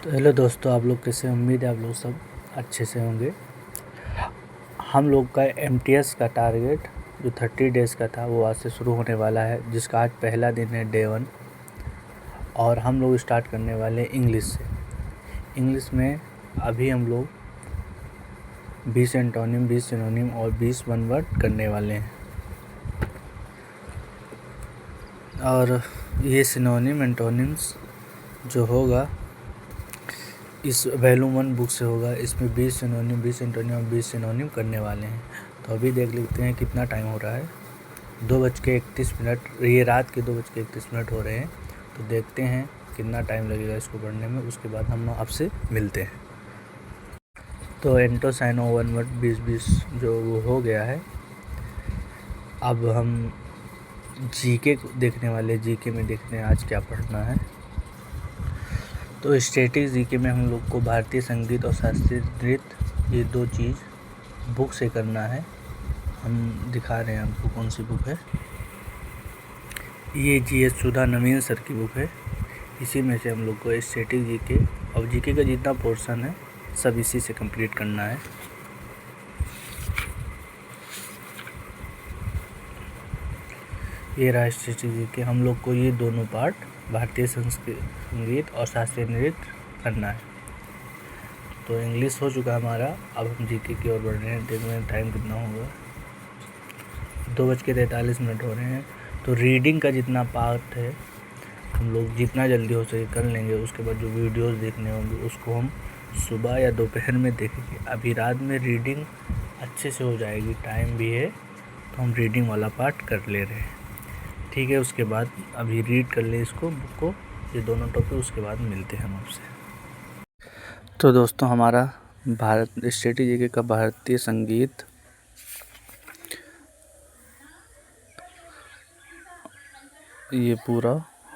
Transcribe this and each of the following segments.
तो हेलो दोस्तों, आप लोग कैसे? उम्मीद है आप लोग सब अच्छे से होंगे। हम लोग का एमटीएस का टारगेट जो 30 डेज़ का था वो आज से शुरू होने वाला है, जिसका आज पहला दिन है, डे 1। और हम लोग स्टार्ट करने वाले हैं इंग्लिश से। इंग्लिश में अभी हम लोग 20 एंटोनिम, 20 सिनोनिम और 20 वन वर्ड करने वाले हैं। और ये सिनोनिम एंटोनिम्स जो होगा इस वॉल्यूम 1 बुक से होगा। इसमें 20 सिनोनिम, 20 एंटोनिम और 20 सिनोनिम करने वाले हैं। तो अभी देख लेते हैं कितना टाइम हो रहा है। 2:31, ये रात के 2:31 हो रहे हैं। तो देखते हैं कितना टाइम लगेगा इसको पढ़ने में। उसके बाद हम आपसे मिलते हैं। तो एंटो साइनो वन वर्ड 20-20 जो वो हो गया है। अब हम जीके देखने वाले। जीके में देखते हैं आज क्या पढ़ना है। तो स्टैटिक जीके में हम लोग को भारतीय संगीत और शास्त्रीय नृत्य, ये दो चीज़ बुक से करना है। हम दिखा रहे हैं आपको कौन सी बुक है। ये जीएस सुधा नवीन सर की बुक है। इसी में से हम लोग को स्टैटिक जीके और जीके का जितना पोर्शन है सब इसी से कंप्लीट करना है। ये रहा स्टैटिक जीके। हम लोग को ये दोनों पार्ट, भारतीय संगीत और शास्त्रीय नृत्य, करना है। तो इंग्लिश हो चुका हमारा। अब हम जीके की ओर बढ़ रहे हैं। देख रहे हैं टाइम कितना होगा, 2:43 हो रहे हैं। तो रीडिंग का जितना पार्ट है हम लोग जितना जल्दी हो सके कर लेंगे। उसके बाद जो वीडियोस देखने होंगे उसको हम सुबह या दोपहर में देखेंगे। अभी रात में रीडिंग अच्छे से हो जाएगी, टाइम भी है, तो हम रीडिंग वाला पार्ट कर ले रहे हैं। ठीक है, उसके बाद अभी रीड कर ले इसको, बुक को, ये दोनों टॉपिक। उसके बाद मिलते हैं हम आपसे। तो दोस्तों, हमारा भारत स्ट्रेटेजी का भारतीय संगीत ये पूरा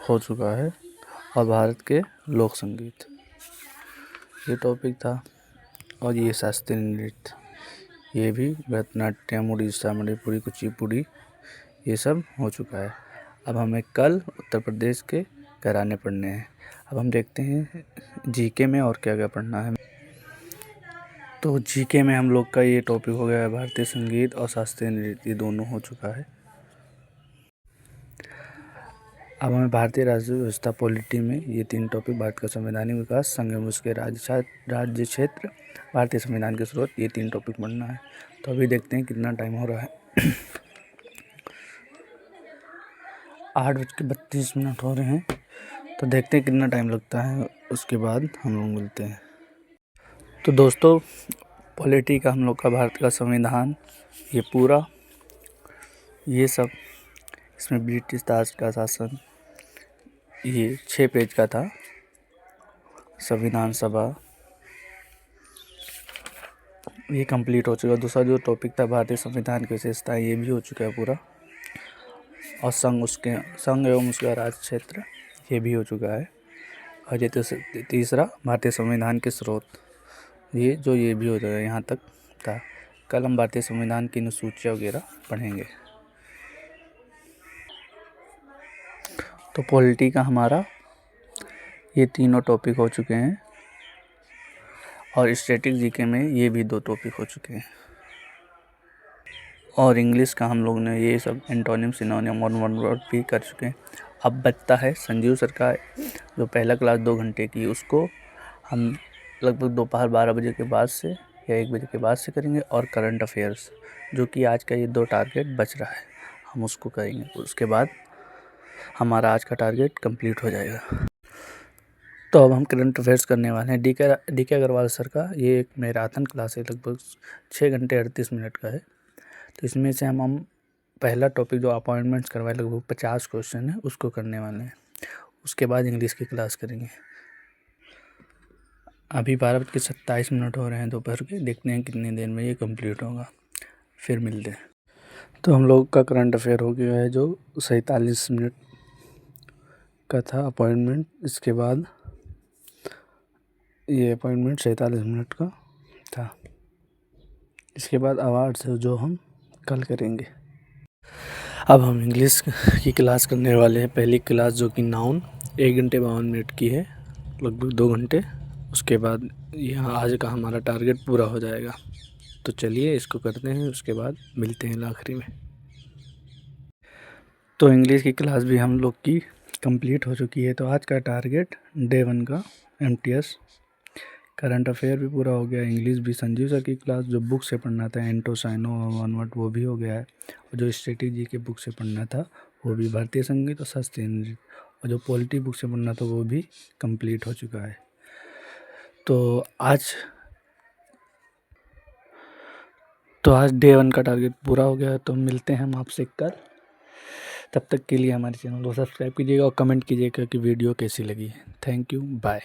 हो चुका है। और भारत के लोक संगीत ये टॉपिक था। और ये शास्त्रीय नृत्य, ये भी भरतनाट्यम, उड़ीसा, मणिपुरी, कुचिपुड़ी, ये सब हो चुका है। अब हमें कल उत्तर प्रदेश के घराने पढ़ने हैं। अब हम देखते हैं जीके में और क्या क्या पढ़ना है। तो जीके में हम लोग का ये टॉपिक हो गया है भारतीय संगीत और शास्त्रीय नृत्य, ये दोनों हो चुका है। अब हमें भारतीय राज्य व्यवस्था पॉलिटी में ये 3 टॉपिक, भारत का संवैधानिक विकास, संघ एवं उसके राज्य क्षेत्र, भारतीय संविधान के स्रोत, ये 3 टॉपिक पढ़ना है। तो अभी देखते हैं कितना टाइम हो रहा है। 8:32 हो रहे हैं। तो देखते हैं कितना टाइम लगता है, उसके बाद हम लोग मिलते हैं। तो दोस्तों, पॉलिटी का हम लोग का भारत का संविधान ये पूरा, ये सब, इसमें ब्रिटिश राज का शासन, ये 6 पेज का था। संविधान सभा ये कंप्लीट हो चुका। दूसरा जो टॉपिक था भारतीय संविधान की विशेषताएं, ये भी हो चुका है पूरा। और संघ एवं उसका राज्य क्षेत्र, ये भी हो चुका है। और ये तीसरा भारतीय संविधान के स्रोत, ये भी हो जाएगा। यहाँ तक था। कल हम भारतीय संविधान की अनुसूचियाँ वगैरह पढ़ेंगे। तो पॉलिटी का हमारा ये तीनों टॉपिक हो चुके हैं। और स्टैटिक जीके में ये भी 2 टॉपिक हो चुके हैं। और इंग्लिश का हम लोग ने ये सब एंटोनिम, सिनोनिम और वन वर्ड भी कर चुके हैं। अब बचता है संजीव सर का जो पहला क्लास 2 घंटे की, उसको हम लगभग दोपहर 12 बजे के बाद से या 1 बजे के बाद से करेंगे। और करंट अफेयर्स, जो कि आज का ये 2 टारगेट बच रहा है, हम उसको करेंगे। उसके बाद हमारा आज का टारगेट कंप्लीट हो जाएगा। तो अब हम करंट अफेयर्स करने वाले हैं। डी के अग्रवाल सर का ये एक मैराथन क्लास है, लगभग 6 घंटे 38 मिनट का है। तो इसमें से हम पहला टॉपिक जो अपॉइंटमेंट्स करवाए, लगभग 50 क्वेश्चन है, उसको करने वाले हैं। उसके बाद इंग्लिश की क्लास करेंगे। अभी 12:27 हो रहे हैं दोपहर के। देखते हैं कितनी देर में ये कंप्लीट होगा, फिर मिलते हैं। तो हम लोग का करंट अफेयर हो गया है जो 47 मिनट का था अपॉइंटमेंट। इसके बाद ये अपॉइंटमेंट 47 मिनट का था। इसके बाद अवार्ड्स है जो हम कल करेंगे। अब हम इंग्लिश की क्लास करने वाले हैं। पहली क्लास जो कि नाउन 1 घंटे 52 मिनट की है, लगभग 2 घंटे। उसके बाद यहाँ आज का हमारा टारगेट पूरा हो जाएगा। तो चलिए इसको करते हैं, उसके बाद मिलते हैं आखिरी में। तो इंग्लिश की क्लास भी हम लोग की कंप्लीट हो चुकी है। तो आज का टारगेट डे 1 का MTS करंट अफेयर भी पूरा हो गया। इंग्लिश भी संजीव सर की क्लास जो बुक से पढ़ना था एंटो साइनो वन वर्ड वो भी हो गया है। और जो स्ट्रेटेजी के बुक से पढ़ना था वो भी भारतीय संगीत और शास्त्रीय नृत्य, और जो पॉलिटी बुक से पढ़ना था वो भी कंप्लीट हो चुका है। तो आज डे 1 का टारगेट पूरा हो गया। तो मिलते हैं हम आपसे कल। तब तक के लिए हमारे चैनल को सब्सक्राइब कीजिएगा और कमेंट कीजिएगा कि वीडियो कैसी लगी। Thank you, bye.